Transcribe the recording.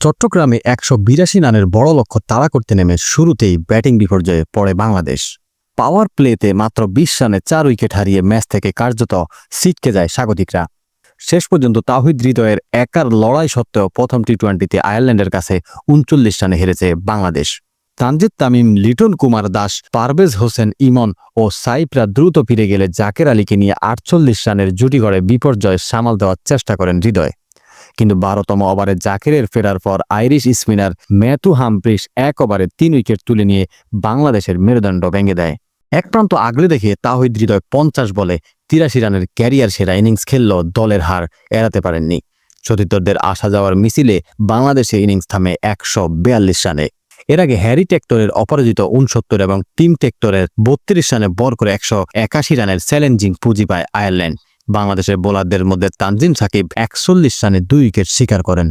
চট্টগ্রামে ১৮২ রানের বড় লক্ষ্য তাড়া করতে নেমে শুরুতেই ব্যাটিং বিপর্যয়ে পড়ে বাংলাদেশ। পাওয়ার প্লেতে মাত্র ২০ রানে ৪ উইকেট হারিয়ে ম্যাচ থেকে কার্যত ছিটকে যায় স্বাগতিকরা। শেষ পর্যন্ত তাওহিদ হৃদয়ের একার লড়াই সত্ত্বেও প্রথম টি-20তে আয়ারল্যান্ডের কাছে ৩৯ রানে হেরেছে বাংলাদেশ। তানজিদ তামিম, লিটন কুমার দাস, পারভেজ হোসেন ইমন ও সাইফরা দ্রুত ফিরে গেলে জাকের আলীকে নিয়ে ৪৮ রানের জুটি গড়ে বিপর্যয় সামাল দেওয়ার চেষ্টা করেন হৃদয়। কিন্তু ১২তম ওভারে জাকেরের ফেরার পর আইরিশ স্পিনার ম্যাথু হামফ্রিস এক ওভারে ৩ উইকেট তুলে নিয়ে বাংলাদেশের মেরুদণ্ড ভেঙে দেয়। এক প্রান্ত আগলে দেখে তাওহিদ হৃদয় ৫০ বলে ৮৩ রানের ক্যারিয়ার সেরা ইনিংস খেললেও দলের হার এড়াতে পারেননি। সতীর্থদের আসা যাওয়ার মিছিলে বাংলাদেশের ইনিংস থামে ১৪২ রানে। এর আগে হ্যারি টেক্টরের অপরাজিত ৬৯ এবং টিম টেক্টরের ৩২ রানে বর করে ১৮১ রানের চ্যালেঞ্জিং পুঁজি পায় আয়ারল্যান্ড। বাংলাদেশের বোলারদের মধ্যে তানজিম সাকিব ৪১ রানে ২ উইকেট শিকার করেন।